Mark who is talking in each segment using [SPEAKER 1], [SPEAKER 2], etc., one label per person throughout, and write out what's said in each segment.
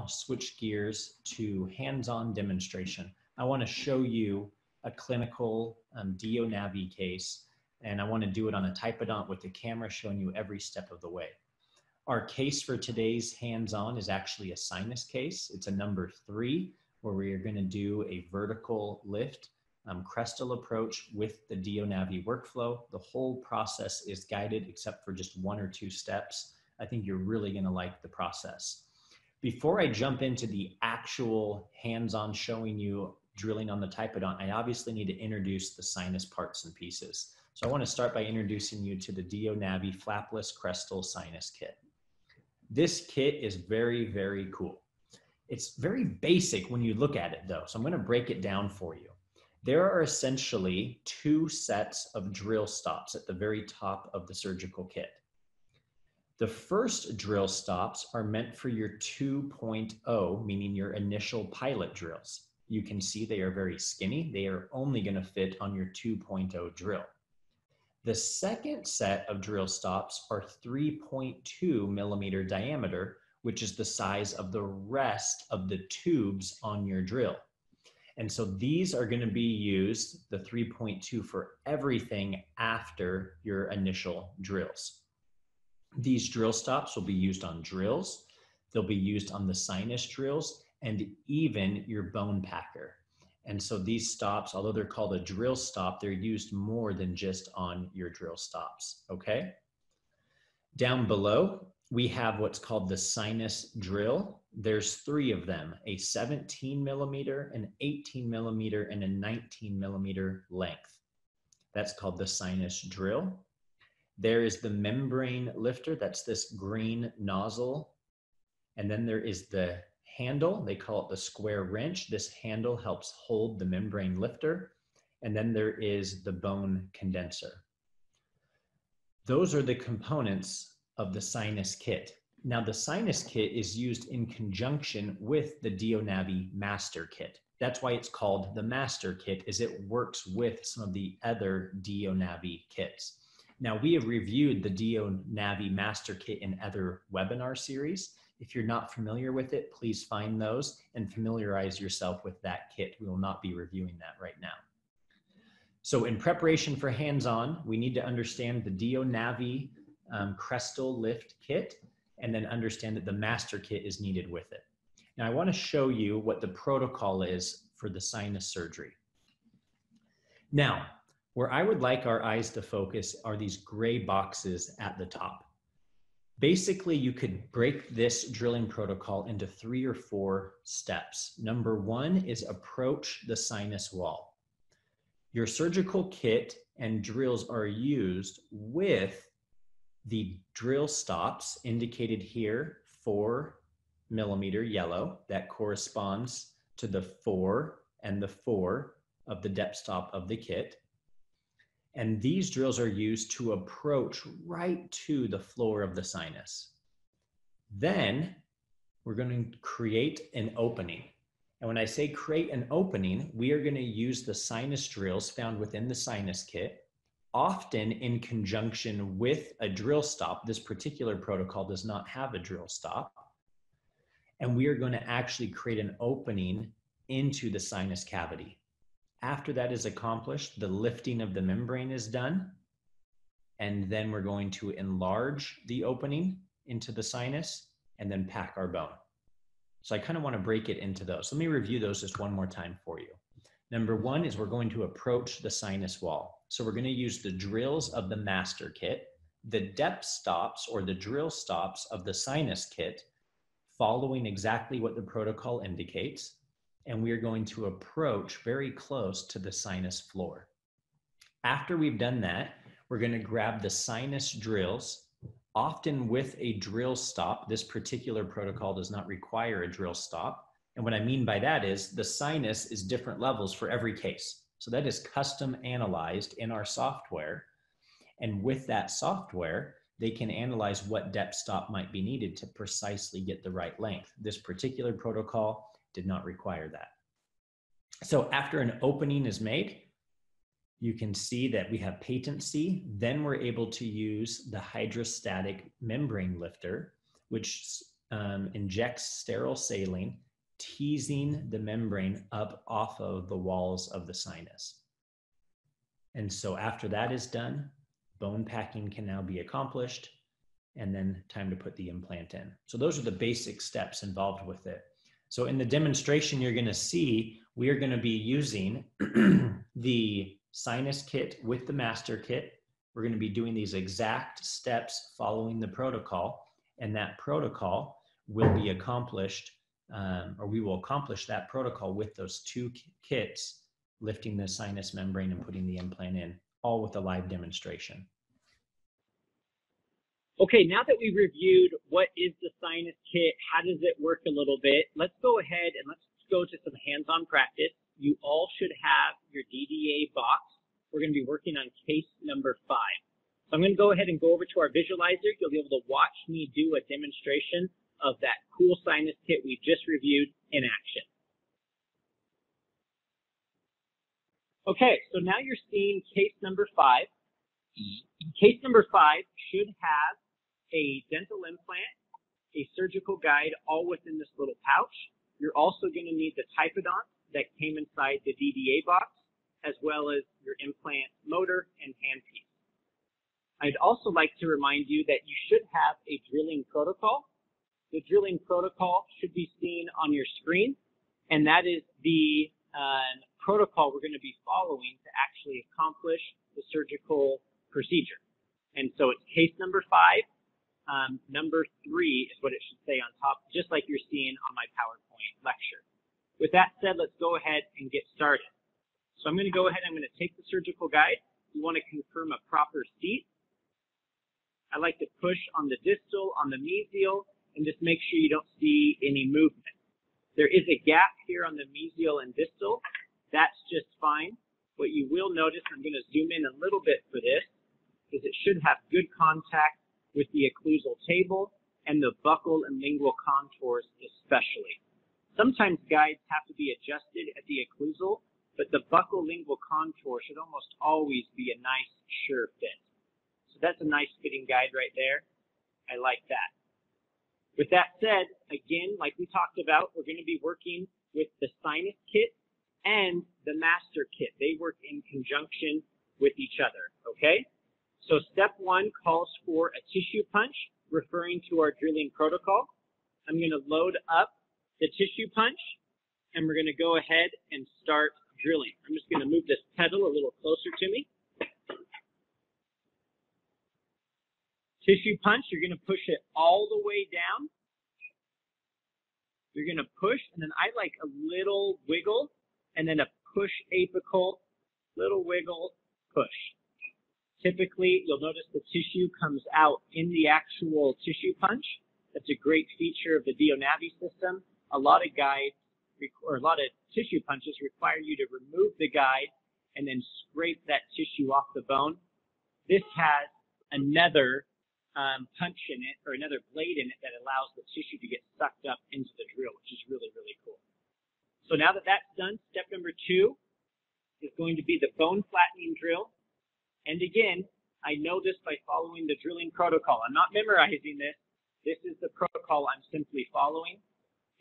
[SPEAKER 1] Switch gears to hands-on demonstration. I want to show you a clinical DO case, and I want to do it on a typodont with the camera showing you every step of the way. Our case for today's hands-on is actually a sinus case. It's a number 3, where we are going to do a vertical lift, crestal approach with the DO workflow. The whole process is guided except for just 1 or 2 steps. I think you're really going to like the process. Before I jump into the actual hands-on showing you drilling on the typodont, I obviously need to introduce the sinus parts and pieces. So I want to start by introducing you to the DO flapless crestal sinus kit. This kit is very, very cool. It's very basic when you look at it though, so I'm going to break it down for you. There are essentially 2 sets of drill stops at the very top of the surgical kit. The first drill stops are meant for your 2.0, meaning your initial pilot drills. You can see they are very skinny. They are only going to fit on your 2.0 drill. The second set of drill stops are 3.2 millimeter diameter, which is the size of the rest of the tubes on your drill. And so these are going to be used, the 3.2, for everything after your initial drills. These drill stops will be used on drills, they'll be used on the sinus drills, and even your bone packer. And so these stops, although they're called a drill stop, they're used more than just on your drill stops, okay? Down below, we have what's called the sinus drill. There's 3 of them, a 17 millimeter, an 18 millimeter, and a 19 millimeter length. That's called the sinus drill. There is the membrane lifter, that's this green nozzle. And then there is the handle, they call it the square wrench. This handle helps hold the membrane lifter. And then there is the bone condenser. Those are the components of the sinus kit. Now the sinus kit is used in conjunction with the DO master kit. That's why it's called the master kit, is it works with some of the other DO kits. Now, we have reviewed the DO Master Kit in other webinar series. If you're not familiar with it, please find those and familiarize yourself with that kit. We will not be reviewing that right now. So in preparation for hands-on, we need to understand the DO Crestal Lift Kit, and then understand that the Master Kit is needed with it. Now, I want to show you what the protocol is for the sinus surgery. Now, where I would like our eyes to focus are these gray boxes at the top. Basically, you could break this drilling protocol into 3 or 4 steps. Number 1 is approach the sinus wall. Your surgical kit and drills are used with the drill stops indicated here, 4 millimeter yellow. That corresponds to the 4 and the 4 of the depth stop of the kit. And these drills are used to approach right to the floor of the sinus. Then we're going to create an opening. And when I say create an opening, we are going to use the sinus drills found within the sinus kit, often in conjunction with a drill stop. This particular protocol does not have a drill stop. And we are going to actually create an opening into the sinus cavity. After that is accomplished, the lifting of the membrane is done, and then we're going to enlarge the opening into the sinus and then pack our bone. So I kind of want to break it into those. Let me review those just one more time for you. Number 1 is we're going to approach the sinus wall. So we're going to use the drills of the master kit, the depth stops or the drill stops of the sinus kit, following exactly what the protocol indicates. And we are going to approach very close to the sinus floor. After we've done that, we're going to grab the sinus drills, often with a drill stop. This particular protocol does not require a drill stop. And what I mean by that is the sinus is different levels for every case. So that is custom analyzed in our software. And with that software, they can analyze what depth stop might be needed to precisely get the right length. This particular protocol did not require that. So after an opening is made, you can see that we have patency. Then we're able to use the hydrostatic membrane lifter, which injects sterile saline, teasing the membrane up off of the walls of the sinus. And so after that is done, bone packing can now be accomplished, and then time to put the implant in. So those are the basic steps involved with it. So in the demonstration, you're going to see we are going to be using the sinus kit with the master kit. We're going to be doing these exact steps following the protocol, and that protocol will be accomplished, or we will accomplish that protocol with those two kits, lifting the sinus membrane and putting the implant in, all with a live demonstration.
[SPEAKER 2] Okay, now that we've reviewed what is the sinus kit, how does it work a little bit, let's go ahead and let's go to some hands-on practice. You all should have your DDA box. We're going to be working on case number 5. So I'm going to go ahead and go over to our visualizer. You'll be able to watch me do a demonstration of that cool sinus kit we just reviewed in action. Okay, so now you're seeing case number 5. Case number 5 should have a dental implant, a surgical guide, all within this little pouch. You're also going to need the typodont that came inside the DDA box, as well as your implant motor and handpiece. I'd also like to remind you that you should have a drilling protocol. The drilling protocol should be seen on your screen, and that is the protocol we're going to be following to actually accomplish the surgical procedure. And so it's case number 5. Number 3 is what it should say on top, just like you're seeing on my PowerPoint lecture. With that said, let's go ahead and get started. So I'm going to go ahead, I'm going to take the surgical guide. You want to confirm a proper seat. I like to push on the distal, on the mesial, and just make sure you don't see any movement. There is a gap here on the mesial and distal. That's just fine. What you will notice, I'm going to zoom in a little bit for this, is it should have good contact with the occlusal table and the buccal and lingual contours especially. Sometimes guides have to be adjusted at the occlusal, but the buccal lingual contour should almost always be a nice, sure fit. So that's a nice fitting guide right there. I like that. With that said, again, like we talked about, we're going to be working with the sinus kit and the master kit. They work in conjunction with each other, okay? So step 1 calls for a tissue punch, referring to our drilling protocol. I'm going to load up the tissue punch, and we're going to go ahead and start drilling. I'm just going to move this pedal a little closer to me. Tissue punch, you're going to push it all the way down. You're going to push, and then I like a little wiggle, and then a push apical, little wiggle, push. Typically, you'll notice the tissue comes out in the actual tissue punch. That's a great feature of the DDA system. A lot of guides, or a lot of tissue punches require you to remove the guide and then scrape that tissue off the bone. This has another punch in it, or another blade in it, that allows the tissue to get sucked up into the drill, which is really, really cool. So now that that's done, step number 2 is going to be the bone flattening drill. And again, I know this by following the drilling protocol. I'm not memorizing this. This is the protocol I'm simply following.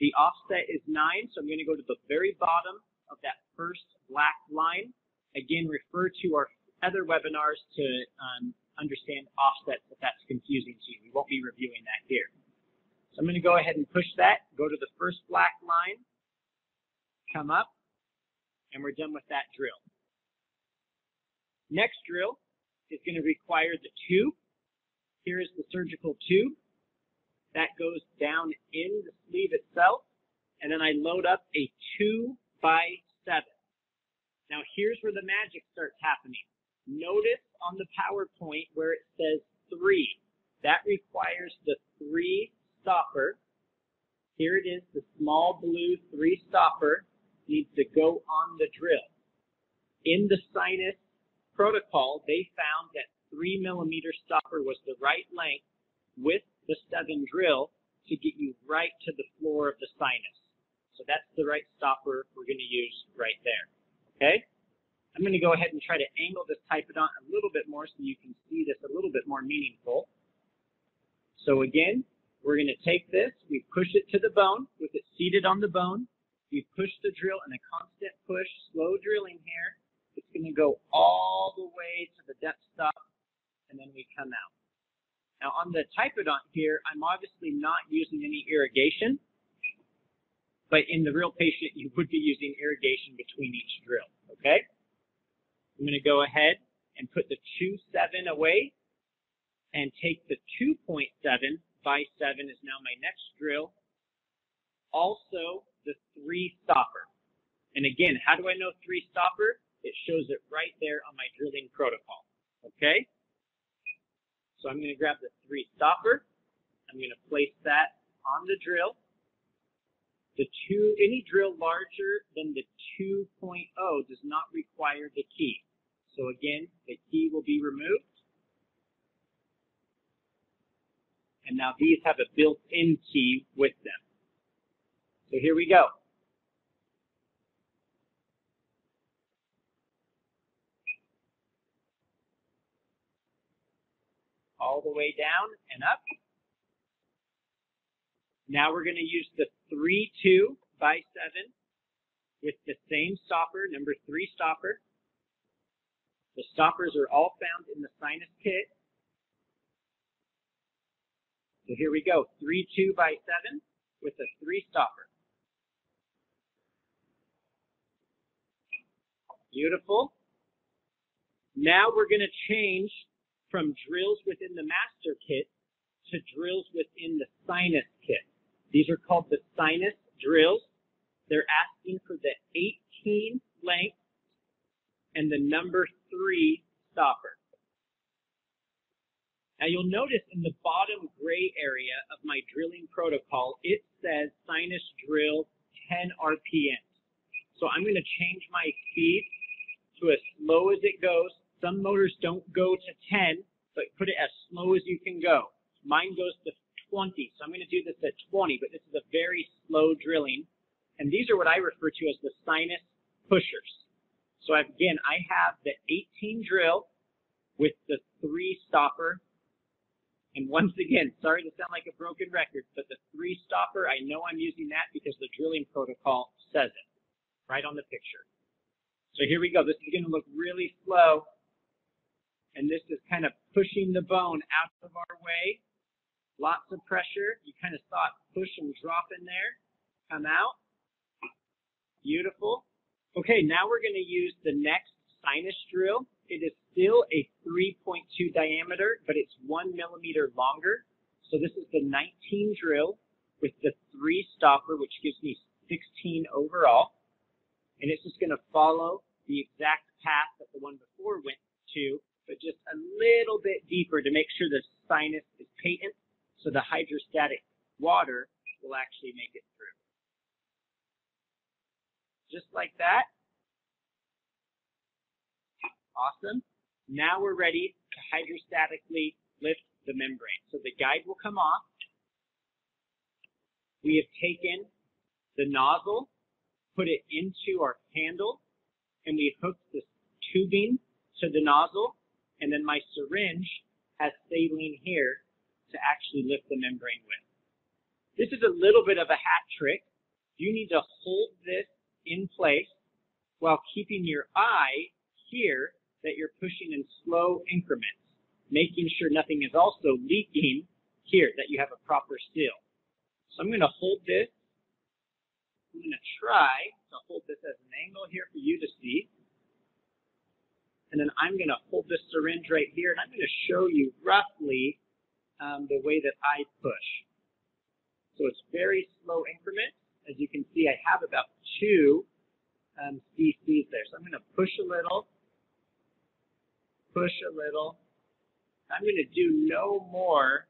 [SPEAKER 2] The offset is 9, so I'm going to go to the very bottom of that first black line. Again, refer to our other webinars to understand offsets if that's confusing to you. We won't be reviewing that here. So I'm going to go ahead and push that, go to the first black line, come up, and we're done with that drill. Next drill is going to require the tube. Here is the surgical tube. That goes down in the sleeve itself, and then I load up a 2x7. Now here's where the magic starts happening. Notice on the PowerPoint where it says 3. That requires the 3 stopper. Here it is, the small blue 3 stopper needs to go on the drill. In the sinus protocol, they found that 3mm stopper was the right length with the 7 drill to get you right to the floor of the sinus. So that's the right stopper we're going to use right there. Okay? I'm going to go ahead and try to angle this typodont a little bit more so you can see this a little bit more meaningful. So again, We're going to take this, we push it to the bone, with it seated on the bone. We push the drill in a constant push, slow drilling here. It's going to go all the way to the depth stop, and then we come out. Now on the typodont here, I'm obviously not using any irrigation, but in the real patient, you would be using irrigation between each drill, okay? I'm going to go ahead and put the 2.7 away and take the 2.7 by 7 is now my next drill. Also, the 3 stopper. And again, how do I know 3 stopper? It shows it right there on my drilling protocol. Okay? So I'm going to grab the 3 stopper. I'm going to place that on the drill. Any drill larger than the 2.0 does not require the key. So again, the key will be removed. And now these have a built-in key with them. So here we go. All the way down and up. Now we're going to use the 3.2 by 7 with the same stopper, number 3 stopper. The stoppers are all found in the Sinus kit. So here we go, 3.2 by 7 with a 3 stopper. Beautiful. Now we're going to change from drills within the master kit to drills within the Sinus kit. These are called the Sinus drills. They're asking for the 18 length and the number 3 stopper. Now you'll notice in the bottom gray area of my drilling protocol, it says Sinus drill 10 RPM. So I'm going to change my speed to as slow as it goes. Some motors don't go to 10, but put it as slow as you can go. Mine goes to 20, so I'm going to do this at 20, but this is a very slow drilling. And these are what I refer to as the Sinus pushers. So again, I have the 18 drill with the 3 stopper. And once again, sorry to sound like a broken record, but the 3 stopper, I know I'm using that because the drilling protocol says it right on the picture. So here we go. This is going to look really slow. And this is kind of pushing the bone out of our way. Lots of pressure. You kind of saw it push and drop in there. Come out. Beautiful. Okay, now we're going to use the next Sinus drill. It is still a 3.2 diameter, but it's 1 millimeter longer. So this is the 19 drill with the 3 stopper, which gives me 16 overall. And it's just going to follow the exact path that the one before went to, but just a little bit deeper to make sure the sinus is patent, so the hydrostatic water will actually make it through. Just like that. Awesome. Now we're ready to hydrostatically lift the membrane. So the guide will come off. We have taken the nozzle, put it into our handle, and we hooked the tubing to the nozzle, and then my syringe has saline here to actually lift the membrane with. This is a little bit of a hat trick. You need to hold this in place while keeping your eye here that you're pushing in slow increments, making sure nothing is also leaking here, that you have a proper seal. So I'm going to hold this. I'm going to try to hold this at an angle here for you to see. And then I'm going to hold this syringe right here, and I'm going to show you roughly the way that I push. So it's very slow increments. As you can see, I have about 2 cc's there. So I'm going to push a little, push a little. I'm going to do no more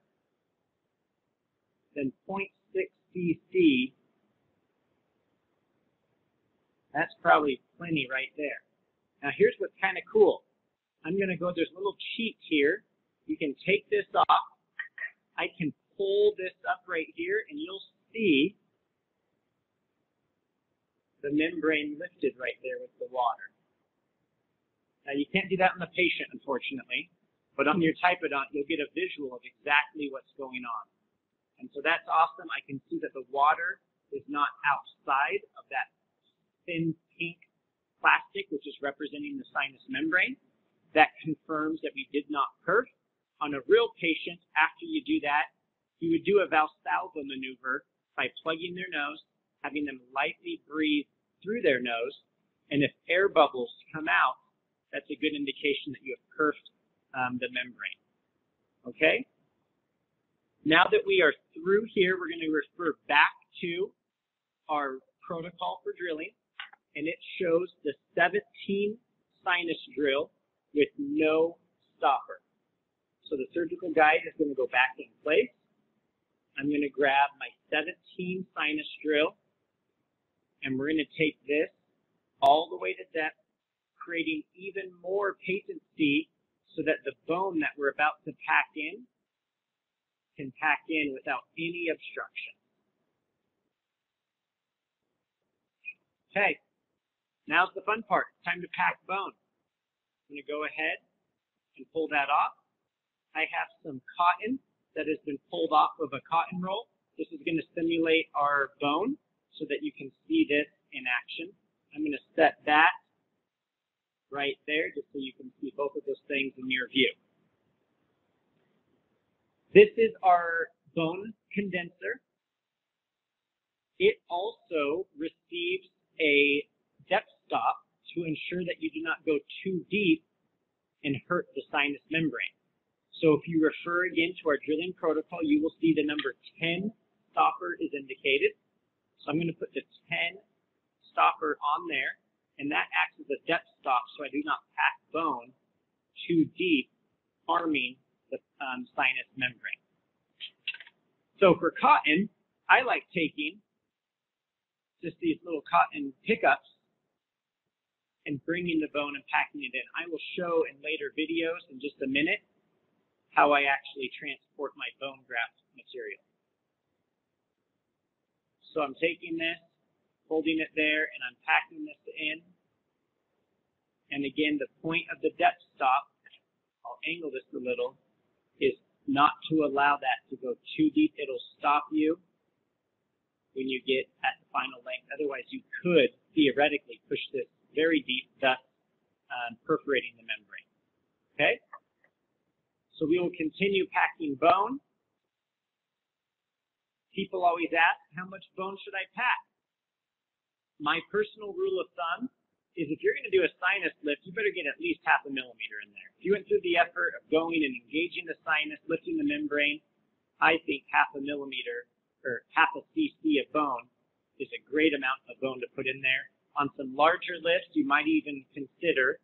[SPEAKER 2] than 0.6 cc. That's probably plenty right there. Now here's what's kind of cool. I'm going to go, there's a little cheat here. You can take this off. I can pull this up right here, and you'll see the membrane lifted right there with the water. Now you can't do that on the patient, unfortunately, but on your typodont, you'll get a visual of exactly what's going on. And so that's awesome. I can see that the water is not outside of that thin pink plastic, which is representing the sinus membrane. That confirms that we did not perf. On a real patient, after you do that, you would do a Valsalva maneuver by plugging their nose, having them lightly breathe through their nose, and if air bubbles come out, that's a good indication that you have perfed the membrane. Okay? Now that we are through here, we're going to refer back to our protocol for drilling, and it shows the 17 sinus drill with no stopper. So the surgical guide is going to go back in place. I'm going to grab my 17 sinus drill, and we're going to take this all the way to depth, creating even more patency so that the bone that we're about to pack in can pack in without any obstruction. Okay, now's the fun part. It's time to pack bone. I'm going to go ahead and pull that off. I have some cotton that has been pulled off of a cotton roll. This is going to simulate our bone so that you can see this in action. I'm going to set that right there just so you can see both of those things in your view. This is our bone condenser. It also receives a depth stop to ensure that you do not go too deep and hurt the sinus membrane. So if you refer again to our drilling protocol, you will see the number 10 stopper is indicated. So I'm going to put the 10 stopper on there, and that acts as a depth stop so I do not pack bone too deep, harming the sinus membrane. So for cotton, I like taking just these little cotton pickups and bringing the bone and packing it in. I will show in later videos in just a minute how I actually transport my bone graft material. So I'm taking this, holding it there, and I'm packing this in. And again, the point of the depth stop, I'll angle this a little, is not to allow that to go too deep. It'll stop you when you get at the final length. Otherwise, you could theoretically push this very deep, thus perforating the membrane. Okay? So we will continue packing bone. People always ask, how much bone should I pack? My personal rule of thumb is if you're going to do a sinus lift, you better get at least 0.5 millimeter in there. If you went through the effort of going and engaging the sinus, lifting the membrane, I think 0.5 millimeter or 0.5 cc of bone is a great amount of bone to put in there. On some larger lifts, you might even consider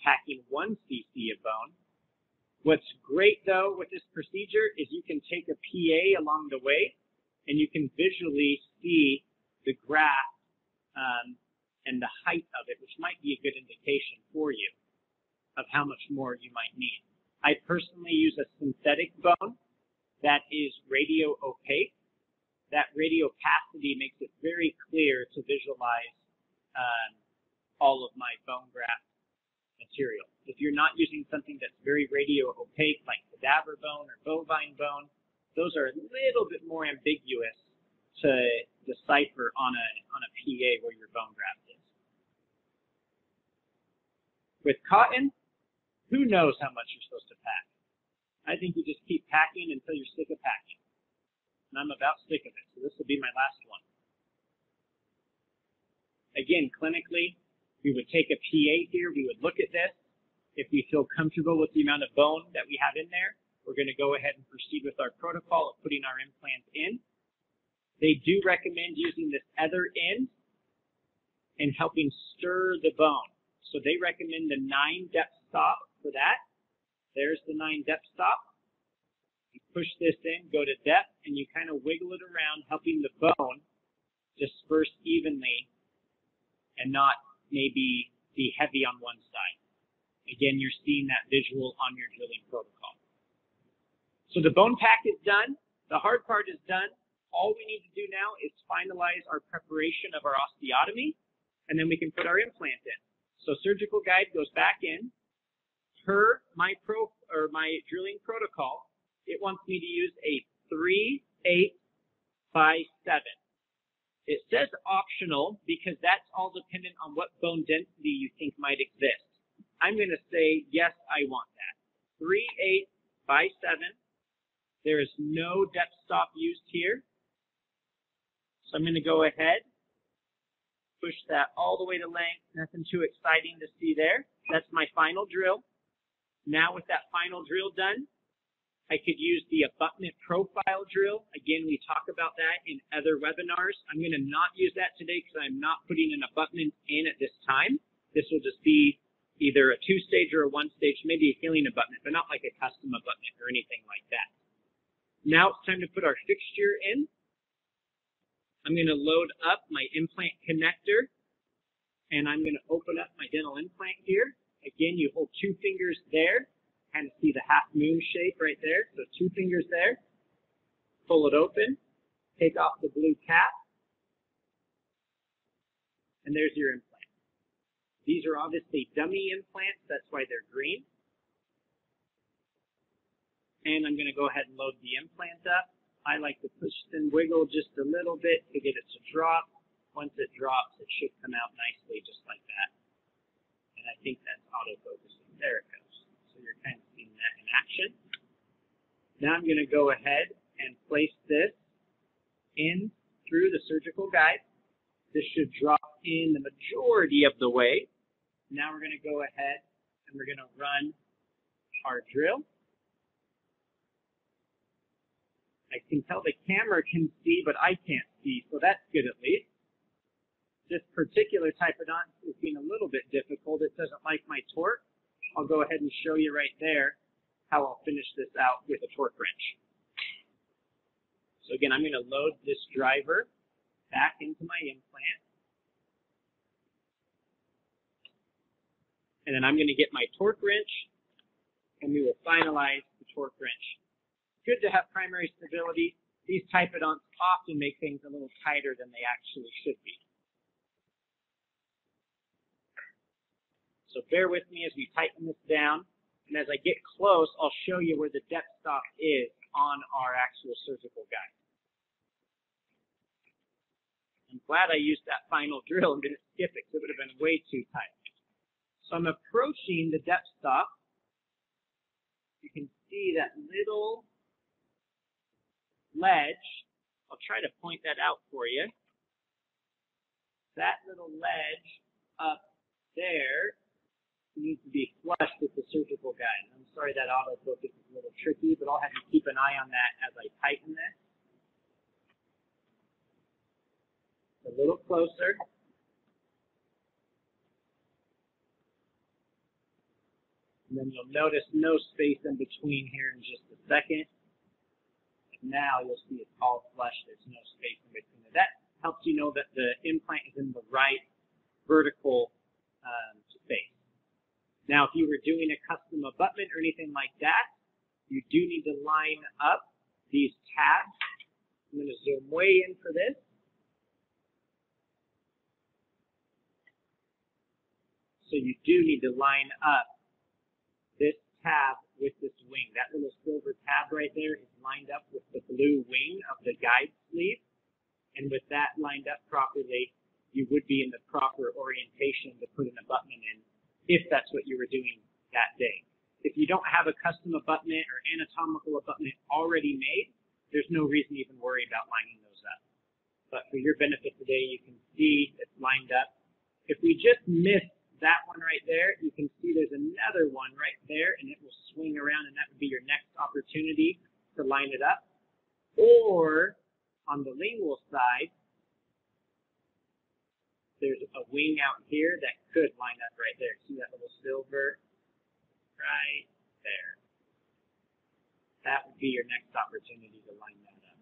[SPEAKER 2] packing 1 cc of bone. What's great, though, with this procedure is you can take a PA along the way, and you can visually see the graft and the height of it, which might be a good indication for you of how much more you might need. I personally use a synthetic bone that is radio opaque. That radio opacity makes it very clear to visualize all of my bone graft material. If you're not using something that's very radio opaque, like cadaver bone or bovine bone, those are a little bit more ambiguous to decipher on a PA where your bone graft is. With cotton, who knows how much you're supposed to pack? I think you just keep packing until you're sick of packing. And I'm about sick of it, so this will be my last one. Again, clinically, we would take a PA here, we would look at this. If we feel comfortable with the amount of bone that we have in there, we're going to go ahead and proceed with our protocol of putting our implants in. They do recommend using this other end and helping stir the bone. So they recommend the 9 depth stop for that. There's the 9 depth stop. You push this in, go to depth, and you kind of wiggle it around, helping the bone disperse evenly and not maybe be heavy on one side. Again, you're seeing that visual on your drilling protocol. So the bone pack is done. The hard part is done. All we need to do now is finalize our preparation of our osteotomy, and then we can put our implant in. So surgical guide goes back in. Per my drilling protocol, it wants me to use a 3 8 by 7. It says optional because that's all dependent on what bone density you think might exist. I'm going to say, yes, I want that. 3/8 by 7. There is no depth stop used here. So I'm going to go ahead, push that all the way to length. Nothing too exciting to see there. That's my final drill. Now with that final drill done, I could use the abutment profile drill. Again, we talk about that in other webinars. I'm going to not use that today because I'm not putting an abutment in at this time. This will just be either a 2-stage or a 1-stage, maybe a healing abutment, but not like a custom abutment or anything like that. Now it's time to put our fixture in. I'm going to load up my implant connector, and I'm going to open up my dental implant here. Again, you hold 2 fingers there. Kind of see the half moon shape right there. So 2 fingers there. Pull it open. Take off the blue cap. And there's your implant. These are obviously dummy implants. That's why they're green. And I'm going to go ahead and load the implant up. I like to push and wiggle just a little bit to get it to drop. Once it drops, it should come out nicely just like that. And I think that's autofocusing. There it goes. So you're kind of seeing that in action. Now I'm going to go ahead and place this in through the surgical guide. This should drop in the majority of the way. Now we're going to go ahead and we're going to run our drill. I can tell the camera can see, but I can't see, so that's good at least. This particular type of knot is being a little bit difficult. It doesn't like my torque. I'll go ahead and show you right there how I'll finish this out with a torque wrench. So again, I'm going to load this driver back into my implant. And then I'm going to get my torque wrench, and we will finalize the torque wrench. Good to have primary stability. These typodonts often make things a little tighter than they actually should be. So bear with me as we tighten this down. And as I get close, I'll show you where the depth stop is on our actual surgical guide. I'm glad I used that final drill and didn't skip it because it would have been way too tight. So I'm approaching the depth stop. You can see that little ledge. I'll try to point that out for you. That little ledge up there needs to be flush with the surgical guide. I'm sorry that autofocus is a little tricky, but I'll have you keep an eye on that as I tighten this. A little closer. And then you'll notice no space in between here in just a second. Now you'll see it's all flush. There's no space in between it. That helps you know that the implant is in the right vertical space. Now, if you were doing a custom abutment or anything like that, you do need to line up these tabs. I'm going to zoom way in for this. So you do need to line up this tab with this wing. That little silver tab right there is lined up with the blue wing of the guide sleeve. And with that lined up properly, you would be in the proper orientation to put an abutment in if that's what you were doing that day. If you don't have a custom abutment or anatomical abutment already made, there's no reason to even worry about lining those up. But for your benefit today, you can see it's lined up. If we just miss that one right there, you can see there's another one right there, and it will swing around, and that would be your next opportunity to line it up. Or on the lingual side, there's a wing out here that could line up right there. See that little silver right there? That would be your next opportunity to line that up.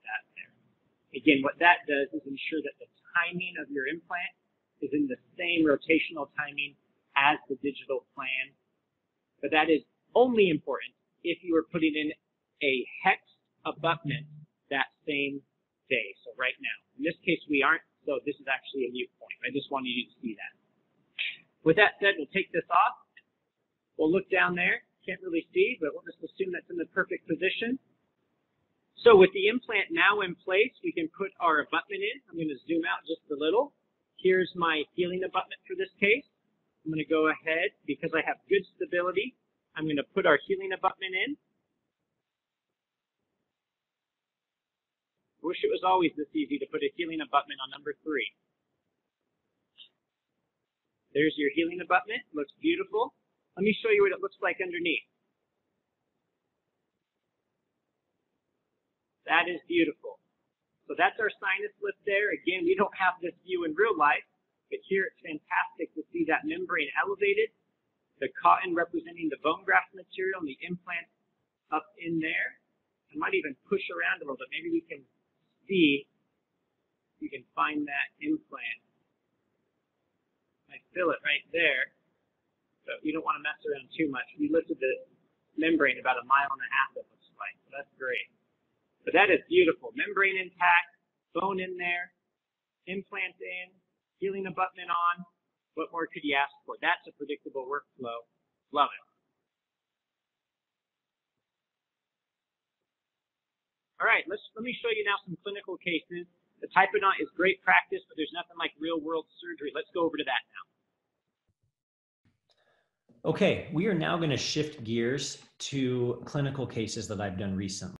[SPEAKER 2] That there. Again, what that does is ensure that the timing of your implant is in the same rotational timing as the digital plan. But that is only important if you are putting in a hex abutment that same day. So right now. In this case, we aren't, so this is actually a mute point. I just wanted you to see that. With that said, we'll take this off. We'll look down there. Can't really see, but we'll just assume that's in the perfect position. So with the implant now in place, we can put our abutment in. I'm going to zoom out just a little. Here's my healing abutment for this case. I'm going to go ahead, because I have good stability, I'm going to put our healing abutment in. I wish it was always this easy to put a healing abutment on number 3. There's your healing abutment. Looks beautiful. Let me show you what it looks like underneath. That is beautiful. So that's our sinus lift there. Again, we don't have this view in real life, but here it's fantastic to see that membrane elevated, the cotton representing the bone graft material, and the implant up in there. I might even push around a little bit. Maybe we can see if we can find that implant. I feel it right there, but you don't want to mess around too much. We lifted the membrane about 1.5 miles, it looks like, so that's great. But that is beautiful. Membrane intact, bone in there, implant in, healing abutment on. What more could you ask for? That's a predictable workflow. Love it. All right, let me show you now some clinical cases. The typodont is great practice, but there's nothing like real-world surgery. Let's go over to that now.
[SPEAKER 1] Okay, we are now going to shift gears to clinical cases that I've done recently.